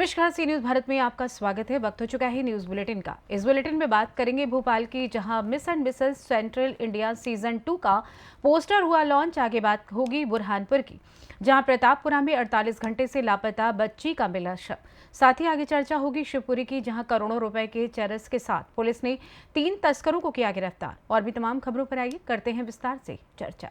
नमस्कार, सी न्यूज भारत में आपका स्वागत है। वक्त हो चुका है न्यूज बुलेटिन का। इस बुलेटिन में बात करेंगे भोपाल की, जहां miss and Mrs central India season 2 का पोस्टर हुआ लॉन्च। आगे बात होगी बुरहानपुर की, जहां प्रतापपुरा में 48 घंटे से लापता बच्ची का मिला शव। साथ ही आगे चर्चा होगी शिवपुरी की, जहां करोड़ों रुपए के चरस के साथ पुलिस ने 3 तस्करों को किया गिरफ्तार। और भी तमाम खबरों पर आइए करते हैं विस्तार से चर्चा।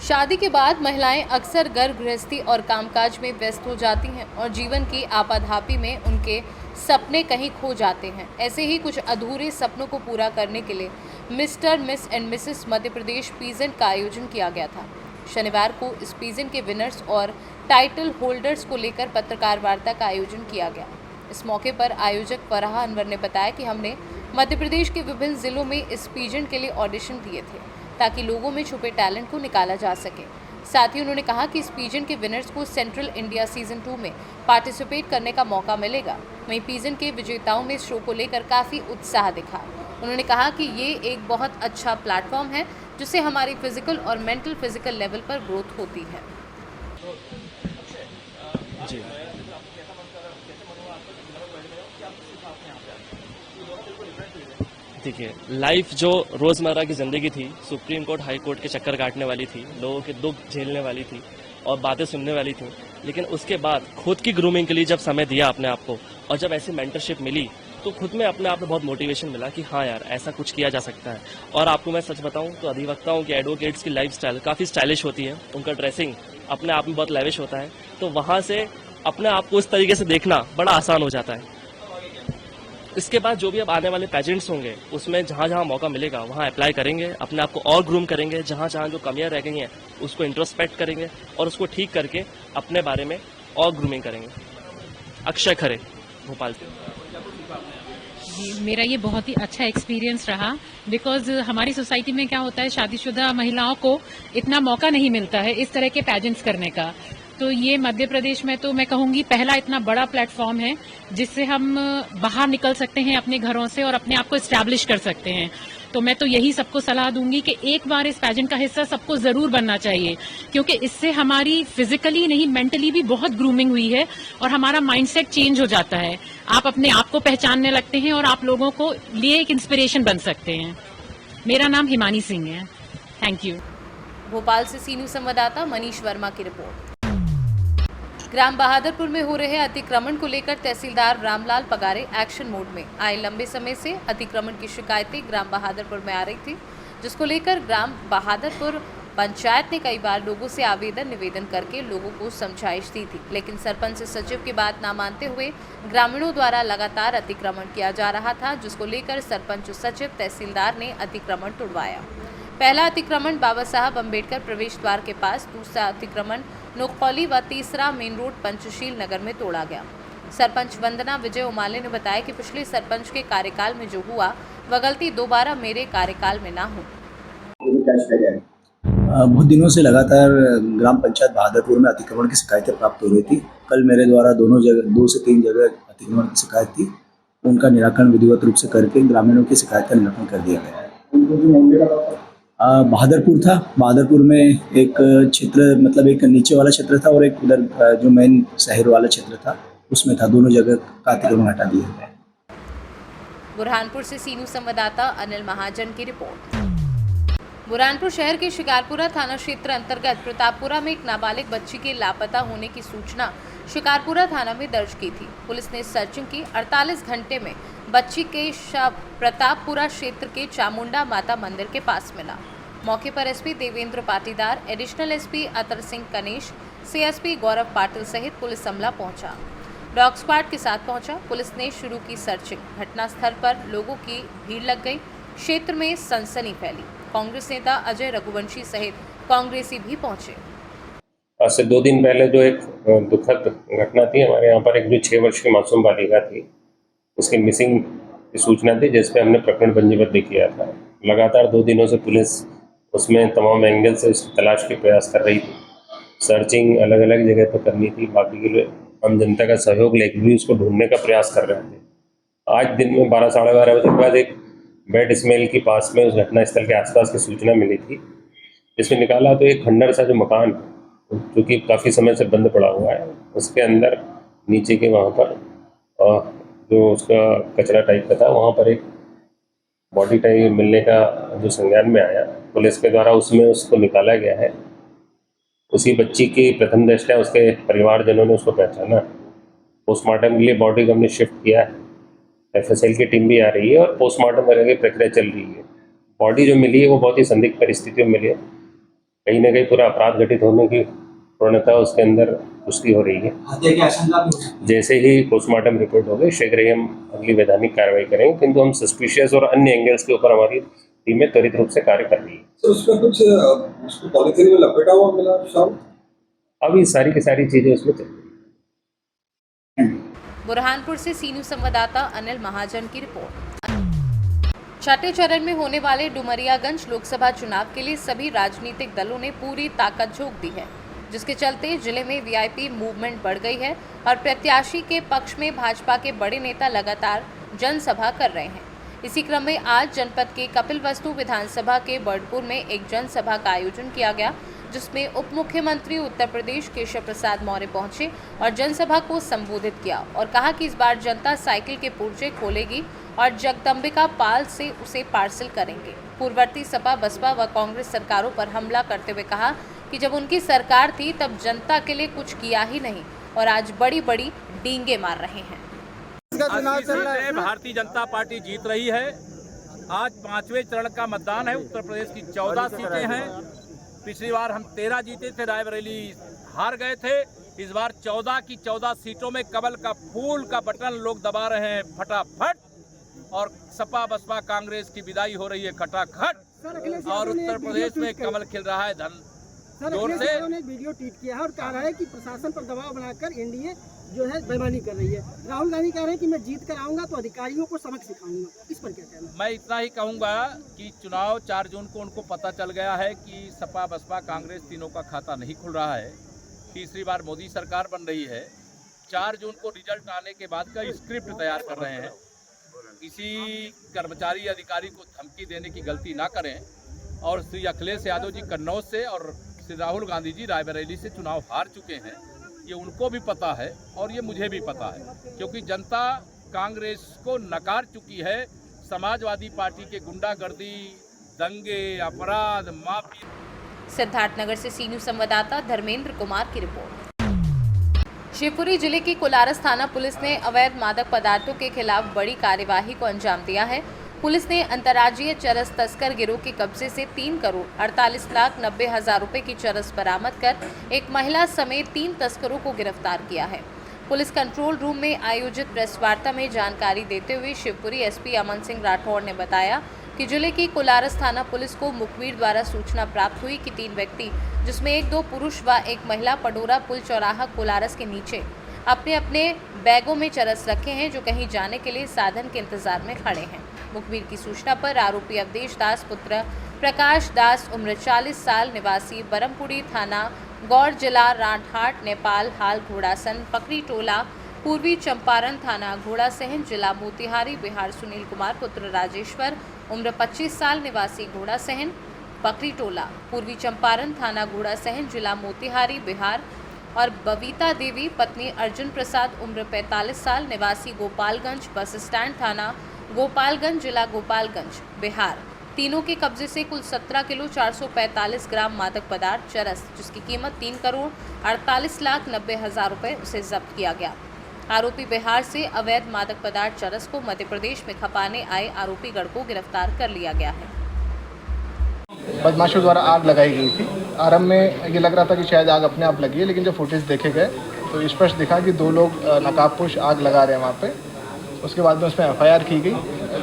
शादी के बाद महिलाएं अक्सर गर्भ गृहस्थी और कामकाज में व्यस्त हो जाती हैं और जीवन की आपाधापी में उनके सपने कहीं खो जाते हैं। ऐसे ही कुछ अधूरे सपनों को पूरा करने के लिए mister miss and Mrs Madhya Pradesh peasant का आयोजन किया गया था। शनिवार को इस पीजेंट के विनर्स और टाइटल होल्डर्स को लेकर पत्रकार वार्ता का आयोजन किया गया। इस मौके पर आयोजक फराह अनवर ने बताया कि हमने मध्य प्रदेश के विभिन्न जिलों में इस पीजेंट के लिए ऑडिशन दिए थे ताकि लोगों में छुपे टैलेंट को निकाला जा सके। साथ ही उन्होंने कहा कि इस पीजेंट के विनर्स को सेंट्रल इंडिया सीजन 2 में पार्टिसिपेट करने का मौका मिलेगा। वहीं पीजेंट के विजेताओं में इस शो को लेकर काफ़ी उत्साह दिखा। उन्होंने कहा कि ये एक बहुत अच्छा प्लेटफॉर्म है जिससे हमारी फिजिकल और मेंटल फिजिकल लेवल पर ग्रोथ होती है। जी देखिए, लाइफ जो रोज़मर्रा की ज़िंदगी थी, सुप्रीम कोर्ट हाई कोर्ट के चक्कर काटने वाली थी, लोगों के दुख झेलने वाली थी और बातें सुनने वाली थी। लेकिन उसके बाद खुद की ग्रूमिंग के लिए जब समय दिया अपने आप को और जब ऐसी मेंटरशिप मिली तो खुद में अपने आप में बहुत मोटिवेशन मिला कि हाँ यार, ऐसा कुछ किया जा सकता है। और आपको मैं सच बताऊं तो अधिवक्ताओं की, एडवोकेट्स की लाइफस्टाइल काफ़ी स्टाइलिश होती है, उनका ड्रेसिंग अपने आप में बहुत लेविश होता है, तो वहाँ से अपने आप को उस तरीके से देखना बड़ा आसान हो जाता है। इसके बाद जो भी अब आने वाले पेजेंट्स होंगे उसमें जहाँ जहाँ मौका मिलेगा वहाँ अप्लाई करेंगे, अपने आप को और ग्रूम करेंगे, जहाँ जहाँ जो कमियाँ रह गई हैं उसको इंट्रोस्पेक्ट करेंगे और उसको ठीक करके अपने बारे में और ग्रूमिंग करेंगे। अक्षय खरे, भोपाल से। जी, मेरा ये बहुत ही अच्छा एक्सपीरियंस रहा बिकॉज हमारी सोसाइटी में क्या होता है, शादीशुदा महिलाओं को इतना मौका नहीं मिलता है इस तरह के पैजेंट्स करने का। तो ये मध्य प्रदेश में तो मैं कहूंगी पहला इतना बड़ा प्लेटफॉर्म है जिससे हम बाहर निकल सकते हैं अपने घरों से और अपने आप को एस्टैब्लिश कर सकते हैं। तो मैं तो यही सबको सलाह दूंगी कि एक बार इस पैजेंट का हिस्सा सबको जरूर बनना चाहिए, क्योंकि इससे हमारी फिजिकली नहीं मेंटली भी बहुत ग्रूमिंग हुई है और हमारा माइंडसेट चेंज हो जाता है। आप अपने आप को पहचानने लगते हैं और आप लोगों को लिए एक इंस्पिरेशन बन सकते हैं। मेरा नाम हिमानी सिंह है। Thank you. भोपाल से सी न्यूज संवाददाता मनीष वर्मा की रिपोर्ट। ग्राम बहादुरपुर में हो रहे अतिक्रमण को लेकर तहसीलदार रामलाल पगारे एक्शन मोड में आए। लंबे समय से अतिक्रमण की शिकायतें ग्राम बहादुरपुर में आ रही थी, जिसको लेकर ग्राम बहादुरपुर पंचायत ने कई बार लोगों से निवेदन करके लोगों को समझाइश दी थी, लेकिन सरपंच सचिव की बात ना मानते हुए ग्रामीणों द्वारा लगातार अतिक्रमण किया जा रहा था, जिसको लेकर सरपंच सचिव तहसीलदार ने अतिक्रमण तुड़वाया। पहला अतिक्रमण बाबा साहब अम्बेडकर प्रवेश द्वार के पास, दूसरा अतिक्रमण नोकौली व तीसरा मेन रोड पंचशील नगर में तोड़ा गया। सरपंच वंदना विजय उमाले ने बताया कि पिछले सरपंच के कार्यकाल में जो हुआ वह गलती दोबारा मेरे कार्यकाल में ना हो। बहुत दिनों से लगातार ग्राम पंचायत बहादुरपुर में अतिक्रमण की शिकायतें प्राप्त हो रही थी। कल मेरे द्वारा 2 से 3 जगह अतिक्रमण की शिकायत थी, उनका निराकरण विधिवत रूप से करके ग्रामीणों की शिकायत का निराकरण कर दिया गया है। बहादुरपुर था, बहादुरपुर में एक क्षेत्र मतलब एक नीचे वाला क्षेत्र था और एक उधर जो मेन शहर वाला क्षेत्र था उसमें था। दोनों जगह का अतिक्रमण हटा दिया गया। बुरहानपुर से सी न्यूज संवाददाता अनिल महाजन की रिपोर्ट। बुरहानपुर शहर के शिकारपुरा थाना क्षेत्र अंतर्गत प्रतापपुरा में एक नाबालिग बच्ची के लापता होने की सूचना शिकारपुरा थाना में दर्ज की थी। पुलिस ने सर्चिंग की। 48 घंटे में बच्ची के शव प्रतापपुरा क्षेत्र के चामुंडा माता मंदिर के पास मिला। मौके पर SP Devendra Patidar, additional SP Atar Singh Kanesh, CSP Gaurav Patil सहित पुलिस अमला पहुंचा। डॉग स्क्वाड के साथ पहुंचा। पुलिस ने शुरू की सर्चिंग। घटनास्थल पर लोगों की भीड़ लग गई। क्षेत्र में सनसनी फैली। कांग्रेस नेता अजय रघुवंशी सहित कांग्रेसी भी पहुंचे। आज से 2 दिन पहले जो एक दुखद घटना थी, हमारे यहाँ पर एक जो 6 वर्ष की मासूम बालिका थी, उसकी मिसिंग की सूचना थी, जिस पे हमने प्रकरण पंजीबद्ध किया था। लगातार 2 दिनों से पुलिस उसमें तमाम एंगल से तलाश के प्रयास कर रही थी। सर्चिंग अलग अलग जगह पर करनी थी, बाकी के लिए आम जनता का सहयोग लेकर भी उसको ढूंढने का प्रयास कर रहे थे। आज दिन में 12 साढ़े 12 बजे के बाद एक बेड स्मेल के पास में उस घटनास्थल के आसपास की सूचना मिली थी, जिसमें निकाला तो एक खंडर सा जो मकान जो कि काफ़ी समय से बंद पड़ा हुआ है, उसके अंदर नीचे के वहाँ पर जो उसका कचरा टाइप का था वहाँ पर एक बॉडी टाइप मिलने का जो संज्ञान में आया, पुलिस के द्वारा उसमें उसको निकाला गया है। उसी बच्ची की प्रथम दृष्टया उसके परिवारजनों ने उसको पहचाना। पोस्टमार्टम के लिए बॉडी को हमने शिफ्ट किया है। एफएसएल की टीम भी आ रही है और पोस्टमार्टम करने की प्रक्रिया चल रही है। बॉडी जो मिली है वो बहुत ही संदिग्ध परिस्थितियों में मिली है। कहीं ना कहीं पूरा अपराध घटित होने की प्रवणता उसके अंदर पुष्टि हो रही है। हत्या की आशंका भी हो सकती है। जैसे ही पोस्टमार्टम रिपोर्ट होगी शीघ्र ही हम अगली वैधानिक कार्रवाई करेंगे, किंतु हम सस्पिशियस और अन्य एंगल्स के ऊपर हमारी टीमें त्वरित रूप से कार्य कर रही है। सर उसमें कुछ उसको पॉलीथीन में लपेटा हुआ मिला शाम? अब ये सारी की सारी चीजें उसमें चल रही है। बुरहानपुर से सी न्यूज संवाददाता अनिल महाजन की रिपोर्ट। छठे चरण में होने वाले डुमरियागंज लोकसभा चुनाव के लिए सभी राजनीतिक दलों ने पूरी ताकत झोंक दी है, जिसके चलते जिले में वीआईपी मूवमेंट बढ़ गई है और प्रत्याशी के पक्ष में भाजपा के बड़े नेता लगातार जनसभा कर रहे हैं। इसी क्रम में आज जनपद के कपिलवस्तु विधानसभा के बर्डपुर में एक जनसभा का आयोजन किया गया, जिसमें उप मुख्यमंत्री उत्तर प्रदेश केशव प्रसाद मौर्य पहुंचे और जनसभा को संबोधित किया और कहा कि इस बार जनता साइकिल के पुर्जे खोलेगी और जगदम्बिका पाल से उसे पार्सल करेंगे। पूर्ववर्ती सपा, बसपा व कांग्रेस सरकारों पर हमला करते हुए कहा कि जब उनकी सरकार थी तब जनता के लिए कुछ किया ही नहीं और आज बड़ी बड़ी डींगे मार रहे हैं। भारतीय जनता पार्टी जीत रही है। आज 5वें चरण का मतदान है। उत्तर प्रदेश की 14 सीटें हैं। पिछली बार हम 13 जीते थे, रायबरेली हार गए थे। इस बार 14 की 14 सीटों में कमल का फूल का बटन लोग दबा रहे हैं फटाफट, और सपा बसपा कांग्रेस की विदाई हो रही है खटाखट, और उत्तर प्रदेश में कमल खिल रहा है धन जोर से। ने वीडियो ट्वीट किया है और कह रहा है कि प्रशासन पर दबाव बनाकर एनडीए जो है बेईमानी कर रही है। राहुल गांधी कह रहे हैं कि मैं जीत कर आऊंगा तो अधिकारियों को सबक सिखाऊंगा। इस पर क्या कहना? मैं इतना ही कहूंगा कि चुनाव 4 जून को उनको पता चल गया है कि सपा बसपा कांग्रेस तीनों का खाता नहीं खुल रहा है। तीसरी बार मोदी सरकार बन रही है। 4 जून को रिजल्ट आने के बाद का स्क्रिप्ट तैयार कर रहे हैं। किसी कर्मचारी अधिकारी को धमकी देने की गलती ना करें। और श्री अखिलेश यादव जी कन्नौज से और श्री राहुल गांधी जी रायबरेली से चुनाव हार चुके हैं। ये उनको भी पता है और ये मुझे भी पता है, क्योंकि जनता कांग्रेस को नकार चुकी है। समाजवादी पार्टी के गुंडागर्दी, दंगे, अपराध, माफिया। सिद्धार्थनगर से सी न्यूज संवाददाता धर्मेंद्र कुमार की रिपोर्ट। शिवपुरी जिले की कोलारस थाना पुलिस ने अवैध मादक पदार्थों के खिलाफ बड़ी कार्यवाही को अंजाम दिया है। पुलिस ने अंतर्राज्यीय चरस तस्कर गिरोह के कब्जे से 3,48,90,000 रुपए की चरस बरामद कर एक महिला समेत 3 तस्करों को गिरफ्तार किया है। पुलिस कंट्रोल रूम में आयोजित प्रेस वार्ता में जानकारी देते हुए शिवपुरी एसपी अमन सिंह राठौड़ ने बताया कि जिले की कोलारस थाना पुलिस को मुखबिर द्वारा सूचना प्राप्त हुई कि 3 व्यक्ति, जिसमें 1-2 पुरुष व एक महिला, पडोरा पुल चौराहा कोलारस के नीचे अपने अपने बैगों में चरस रखे हैं, जो कहीं जाने के लिए साधन के इंतजार में खड़े हैं। मुखबिर की सूचना पर आरोपी अवधेश दास पुत्र प्रकाश दास उम्र 40 साल निवासी बरमपुरी थाना गौर जिला राठहाट नेपाल हाल घोड़ासन पकड़ी टोला पूर्वी चंपारण थाना घोड़ासहन जिला मोतिहारी बिहार सुनील कुमार पुत्र राजेश्वर उम्र 25 साल निवासी घोड़ासहन पकड़ी टोला पूर्वी चंपारण थाना घोड़ासहन जिला मोतिहारी बिहार और बबीता देवी पत्नी अर्जुन प्रसाद उम्र 45 साल निवासी गोपालगंज बस स्टैंड थाना गोपालगंज जिला गोपालगंज बिहार, तीनों के कब्जे से कुल 17 किलो 445 ग्राम मादक पदार्थ चरस, जिसकी कीमत 3,48,90,000 रुपए उसे जब्त किया गया। आरोपी बिहार से अवैध मादक पदार्थ चरस को मध्य प्रदेश में खपाने आए आरोपी गण को गिरफ्तार कर लिया गया है। बदमाशों द्वारा आग लगाई गई थी। आरंभ में ये लग रहा था कि शायद आग अपने आप लगी है, लेकिन जब फुटेज देखे गए तो स्पष्ट दिखा कि 2 लोग नकाबपोश आग लगा रहे हैं वहाँ पे। उसके बाद में उसमें एफआईआर की गई।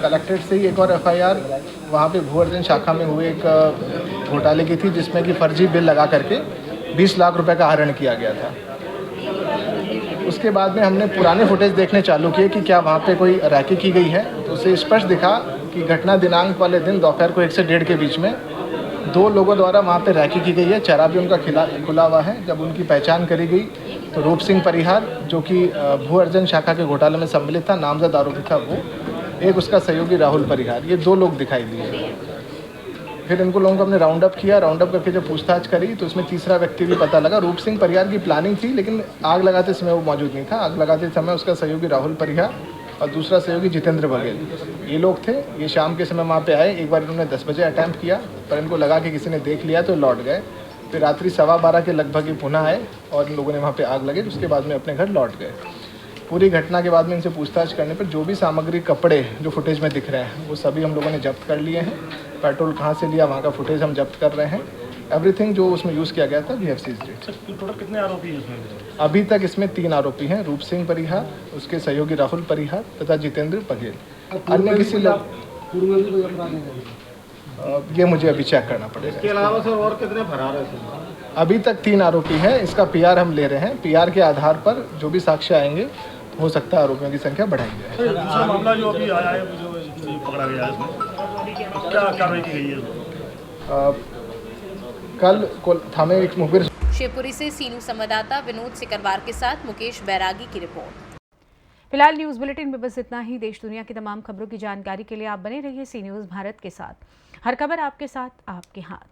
कलेक्ट्रेट से ही एक और एफआईआर वहाँ पे भूअर्जन शाखा में हुए एक घोटाले की थी, जिसमें कि फर्जी बिल लगा करके 20 लाख रुपए का हरण किया गया था। उसके बाद में हमने पुराने फुटेज देखने चालू किए कि क्या वहाँ पे कोई रैकी की गई है, तो उसे स्पष्ट दिखा कि घटना दिनांक वाले दिन दोपहर को 1 से 1:30 के बीच में 2 लोगों द्वारा वहाँ पे रैकी की गई है। चरा भी उनका खुला हुआ है। जब उनकी पहचान करी गई तो रूप सिंह परिहार, जो कि भू अर्जन शाखा के घोटाले में सम्मिलित था, नामजद आरोपी था वो, एक उसका सहयोगी राहुल परिहार, ये 2 लोग दिखाई दिए। फिर इनको लोगों को हमने राउंड अप किया, राउंड अप करके जब पूछताछ करी तो इसमें तीसरा व्यक्ति भी पता लगा। रूप सिंह परिहार की प्लानिंग थी, लेकिन आग लगाते समय वो मौजूद नहीं था। आग लगाते समय उसका सहयोगी राहुल परिहार और दूसरा सहयोगी जितेंद्र बघेल, ये लोग थे। ये शाम के समय वहाँ पे आए। एक बार इन्होंने 10 बजे अटैम्प्ट किया, पर इनको लगा कि किसी ने देख लिया तो लौट गए। फिर रात्रि 12:15 के लगभग ये पुनः आए और इन लोगों ने वहाँ पे आग लगे। उसके बाद में अपने घर लौट गए। पूरी घटना के बाद में इनसे पूछताछ करने पर जो भी सामग्री, कपड़े जो फुटेज में दिख रहे हैं, वो सभी हम लोगों ने जब्त कर लिए हैं। पेट्रोल कहाँ से लिया, वहाँ का फुटेज हम जब्त कर रहे हैं। एवरीथिंग जो उसमें यूज़ किया गया था we have seized it. Total कितने आरोपी हैं इसमें? अभी तक इसमें 3 आरोपी हैं, रूप सिंह परिहार, उसके सहयोगी राहुल परिहार तथा जितेंद्र बघेल। अन्य किसी लोग ये मुझे अभी चेक करना पड़ेगा। इसके अलावा सर और कितने फरार हैं? अभी तक 3 आरोपी हैं। इसका पीआर हम ले रहे हैं। पीआर के आधार पर जो भी साक्ष्य आएंगे, हो सकता है आरोपियों की संख्या बढ़ाई जाए। दूसरा मामला जो अभी आया है, जो पकड़ा गया है, इसमें क्या कार्रवाई की गई है? कल थाने एक मुखबिर। शिवपुरी से सीनू संवाददाता विनोद सिकरवार के साथ मुकेश बैरागी की रिपोर्ट। फिलहाल न्यूज बुलेटिन में बस इतना ही। देश दुनिया की तमाम खबरों की जानकारी के लिए आप बने रहिए सी न्यूज भारत के साथ। हर खबर आपके साथ, आपके हाथ।